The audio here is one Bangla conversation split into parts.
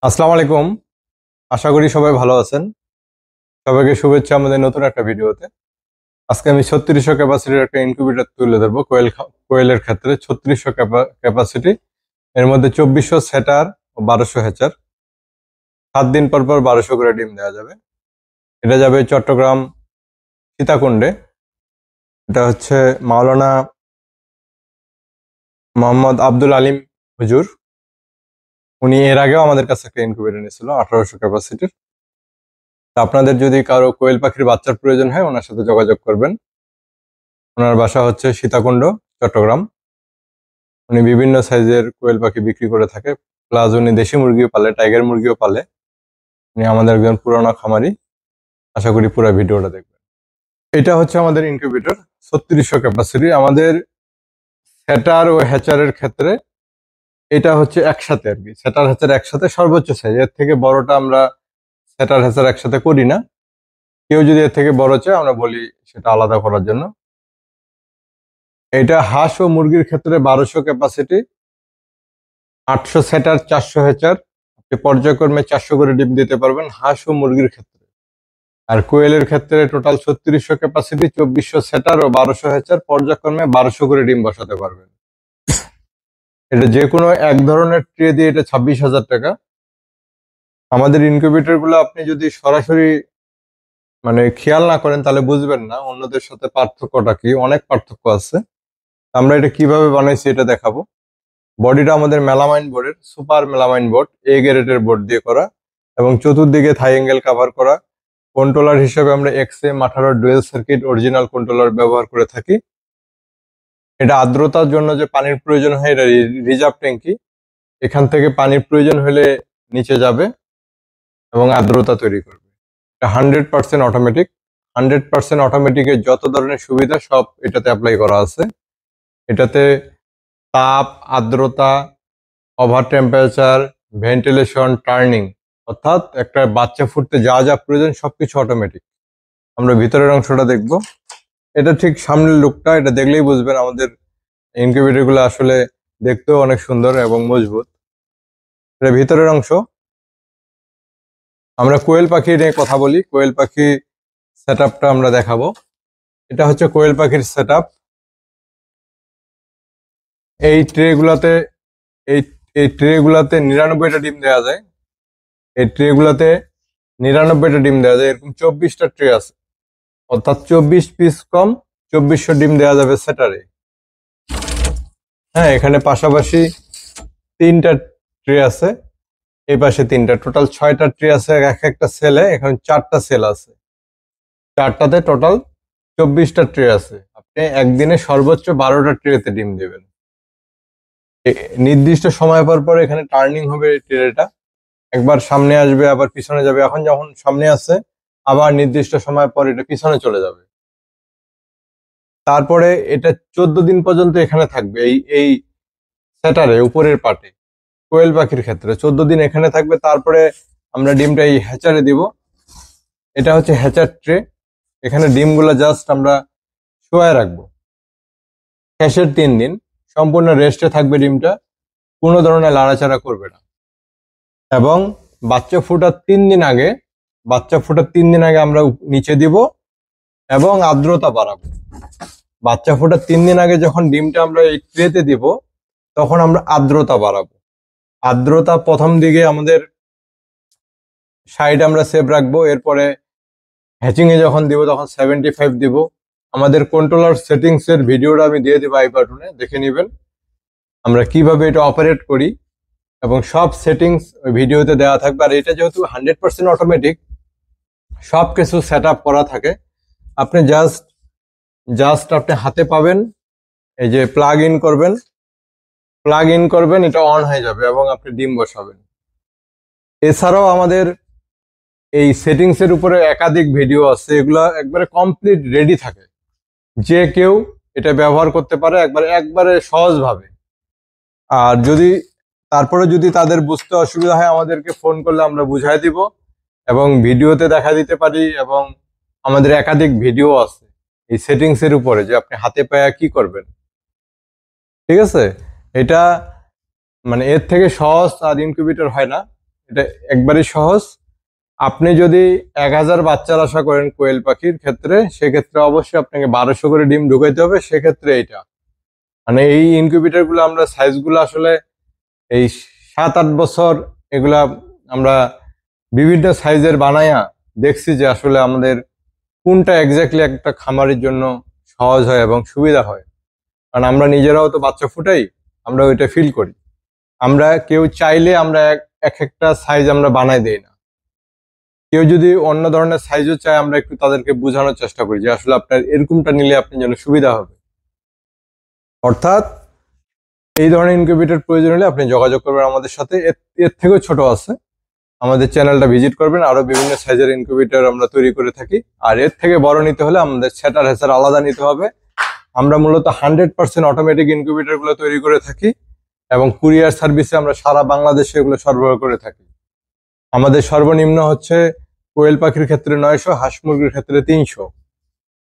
আসসালামু আলাইকুম। আশা করি সবাই ভালো আছেন। সবাইকে শুভেচ্ছা আমাদের নতুন একটা ভিডিওতে। আজকে আমি 3600 ক্যাপাসিটির একটা ইনকিউবেটর তুলে ধরবো কোয়েলের ক্ষেত্রে 3600 ক্যাপাসিটি, এর মধ্যে 2400 সেটার ও 1200 হ্যাচার। 7 দিন পর পর 1200 করে ডিম দেওয়া যাবে। এটা যাবে চট্টগ্রাম সীতাকুণ্ডে। এটা হচ্ছে মাওলানা মোহাম্মদ আব্দুল আলিম হুজুর। উনি এর আগেও আমাদের কাছে একটা ইনকিউবেটর নিয়েছিল 1800 ক্যাপাসিটির। তা আপনাদের যদি কারো কোয়েল পাখির বাচ্চার প্রয়োজন হয় ওনার সাথে যোগাযোগ করবেন। ওনার বাসা হচ্ছে সীতাকুণ্ড, চট্টগ্রাম। উনি বিভিন্ন সাইজের কোয়েল পাখি বিক্রি করে থাকে, প্লাস উনি দেশি মুরগিও পালে, টাইগার মুরগিও পালে। উনি আমাদের একজন পুরানো খামারি। আশা করি পুরো ভিডিওটা দেখবেন। এটা হচ্ছে আমাদের ইনকিউবেটর 3600 ক্যাপাসিটি। আমাদের সেটার ও হ্যাচারের ক্ষেত্রে এটা হচ্ছে একসাথে আর কি, সেটার হ্যাচার একসাথে সর্বোচ্চ সাইজ। এর থেকে বড়টা আমরা সেটার হ্যাচার একসাথে করি না। কেউ যদি এর থেকে বড় চায় আমরা বলি সেটা আলাদা করার জন্য। এটা হাঁস ও মুরগির ক্ষেত্রে 1200 ক্যাপাসিটি, 800 সেটার, 400 হ্যাচার। আপনি পর্যায়ক্রমে 400 করে ডিম দিতে পারবেন হাঁস ও মুরগির ক্ষেত্রে। আর কোয়েলের ক্ষেত্রে টোটাল 3600 ক্যাপাসিটি, 2400 সেটার ও 1200 হ্যাচার, পর্যায়ক্রমে 1200 করে ডিম বসাতে পারবেন। এটা যে কোনো এক ধরনের ট্রে দিয়ে এটা 26,000 টাকা। আমাদের ইনকিউবেটর গুলো আপনি যদি সরাসরি খেয়াল না করেন তাহলে বুঝবেন না অন্যদের সাথে পার্থক্যটা কি। অনেক পার্থক্য আছে। আমরা এটা কিভাবে বানাইছি এটা দেখাবো। বডিটা আমাদের মেলামাইন বোর্ডের, সুপার মেলামাইন বোর্ড, এ গ্রেডের বোর্ড দিয়ে করা, এবং চতুর্দিকে থাই অ্যাঙ্গেল কভার করা। কন্ট্রোলার হিসেবে আমরা XM 18 dual circuit original controller ব্যবহার করে থাকি। এটা আর্দ্রতার জন্য যে পানির প্রয়োজন হয় এটা রিজার্ভ ট্যাঙ্কি। এখান থেকে পানির প্রয়োজন হলে নিচে যাবে এবং আর্দ্রতা তৈরি করবে। এটা 100% অটোমেটিক। 100% অটোমেটিকের যত ধরনের সুবিধা সব এটাতে অ্যাপ্লাই করা আছে। এটাতে তাপ, আর্দ্রতা, ওভার টেম্পারেচার, ভেন্টিলেশন, টার্নিং, অর্থাৎ একটা বাচ্চা ফুটতে যা যা প্রয়োজন সবকিছু অটোমেটিক। আমরা ভিতরের অংশটা দেখব। এটা ঠিক সামনের লুকটা, এটা দেখলেই বুঝবেন আমাদের ইনকিউবেটর গুলো আসলে দেখতেও অনেক সুন্দর এবং মজবুত। এটা ভিতরের অংশ। আমরা কোয়েল পাখি নিয়ে কথা বলি। কোয়েল পাখি সেট আমরা দেখাবো। এটা হচ্ছে কোয়েল পাখির সেট আপ। এই ট্রে গুলাতে এই এই ট্রে গুলাতে 99টা ডিম দেওয়া যায়। এই ট্রে গুলাতে 99টা ডিম দেওয়া যায়। এরকম 24টা ট্রে আছে, অর্থাৎ 24 পিস কম 2400 ডিম দেওয়া যাবে সেটারে। হ্যাঁ, এখানে পাশাপাশি 3টা ট্রে আছে, এই পাশে 3টা, টোটাল 6টা ট্রে আছে এক একটা সেলে। এখানে 4টা সেল আছে, 4টাতে টোটাল 24টা ট্রে আছে। আপনি একদিনে সর্বোচ্চ 12টা ট্রেতে ডিম দেবেন। নির্দিষ্ট সময় পর পর এখানে টার্নিং হবে ট্রেটা, একবার সামনে আসবে আবার পিছনে যাবে। এখন যখন সামনে আছে আবার নির্দিষ্ট সময় পর এটা পিছনে চলে যাবে। তারপরে এটা 14 দিন পর্যন্ত এখানে থাকবে। এই এই সেটারে উপরের পাটে কোয়েল পাখির ক্ষেত্রে 14 দিন এখানে থাকবে। তারপরে আমরা ডিমটা এই হ্যাচারে দিব। এটা হচ্ছে হ্যাচার ট্রে। এখানে ডিমগুলো জাস্ট আমরা শোয়ায় রাখবো। শেষের 3 দিন সম্পূর্ণ রেস্টে থাকবে ডিমটা, কোনো ধরনের লাড়াচাড়া করবে না। এবং বাচ্চা ফোটার 3 দিন আগে আমরা নিচে দিব এবং আর্দ্রতা বাড়াবো। বাচ্চা ফোটার 3 দিন আগে যখন ডিমটা আমরা এই ট্রেতে দিব তখন আমরা আর্দ্রতা বাড়াবো। আর্দ্রতা প্রথম দিকে আমাদের 60 আমরা সেভ রাখবো। এরপরে হ্যাচিং এ যখন দিব তখন 75 দিব। আমাদের কন্ট্রোলার সেটিংস এর ভিডিওটা আমি দিয়ে দেবো আই বাটনে, দেখে নেবেন আমরা কিভাবে এটা অপারেট করি, এবং সব সেটিংস ওই ভিডিওতে দেওয়া থাকবে। আর এটা যেহেতু 100% অটোমেটিক, সব কিছু সেট আপ করা থাকে। আপনি জাস্ট আপনি হাতে পাবেন, এই যে প্লাগ ইন করবেন, এটা অন হয়ে যাবে এবং আপনি ডিম বসাবেন। এছাড়াও আমাদের এই সেটিংস এর উপরে একাধিক ভিডিও আছে, এগুলা একবারে কমপ্লিট রেডি থাকে, যে কেউ এটা ব্যবহার করতে পারে একবারে সহজভাবে। আর তারপরে যদি তাদের বুঝতে অসুবিধা হয় আমাদেরকে ফোন করলে আমরা বুঝাই দিব এবং ভিডিওতে দেখা দিতে পারি। এবং আমাদের একাধিক ভিডিও আছে এই সেটিংস এর উপরে, যে আপনি হাতে পায়ে কি করবেন। ঠিক আছে, এটা এর থেকে সহজ আর ইনকিউবেটর হয় না। এটা একবারই সহজ। আপনি যদি 1000 বাচ্চার আশা করেন কোয়েল পাখির ক্ষেত্রে, সেক্ষেত্রে অবশ্যই আপনাকে 1200 করে ডিম ঢুকাইতে হবে। সেক্ষেত্রে এটা মানে এই ইনকিউবেটর গুলো আমরা সাইজ গুলো আসলে এই 7-8 বছর এগুলা আমরা বিভিন্ন সাইজের বানায়া দেখছি যে আসলে আমাদের কোনটা এক্স্যাক্টলি একটা খামারের জন্য সহজ হয় এবং সুবিধা হয়। কারণ আমরা নিজেরাও তো বাচ্চা ফুটাই, আমরা ওইটা ফিল করি। আমরা কেউ চাইলে আমরা এক একটা সাইজ আমরা বানাই দেই না। কেউ যদি অন্য ধরনের সাইজও চায়, আমরা একটু তাদেরকে বোঝানোর চেষ্টা করি যে আসলে আপনার এরকমটা নিলে আপনার জন্য সুবিধা হবে। অর্থাৎ এই ধরনের ইনকিউবেটর প্রয়োজন হলে আপনি যোগাযোগ করবেন আমাদের সাথে। এর থেকেও ছোট আছে, আমাদের চ্যানেলটা ভিজিট করবেন। আরো বিভিন্ন সাইজের ইনকিউবেটর আমরা তৈরি করে থাকি। আর এর থেকে বড় নিতে হলে আমাদের সেটার হেসার আলাদা নিতে হবে। আমরা মূলত 100% অটোমেটিক ইনকিউবেটর গুলো তৈরি করে থাকি এবং কুরিয়ার সার্ভিসে আমরা সারা বাংলাদেশে এগুলো সরবরাহ করে থাকি। আমাদের সর্বনিম্ন হচ্ছে কোয়েল পাখির ক্ষেত্রে 900, হাঁস মুরগির ক্ষেত্রে 300।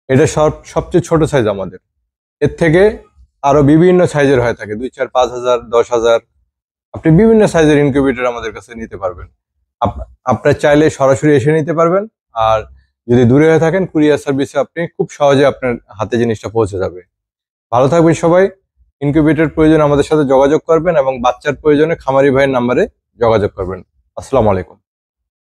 এটা সবচেয়ে ছোট সাইজ আমাদের। এর থেকে আরো বিভিন্ন সাইজের হয়ে থাকে, 2, 4, 5,000, 10,000। আপনি বিভিন্ন সাইজের ইনকিউবেটর আমাদের কাছে নিতে পারবেন। আপনার চাইলে সরাসরি এসে নিতে পারবেন। আর যদি দূরে হয়ে থাকেন, কুরিয়ার সার্ভিসে আপনি খুব সহজে আপনার হাতে জিনিসটা পৌঁছে যাবে। ভালো থাকবেন সবাই। ইনকিউবেটর প্রয়োজন আমাদের সাথে যোগাযোগ করবেন এবং বাচ্চার প্রয়োজনে খামারি ভাইয়ের নাম্বারে যোগাযোগ করবেন। আসসালামু আলাইকুম।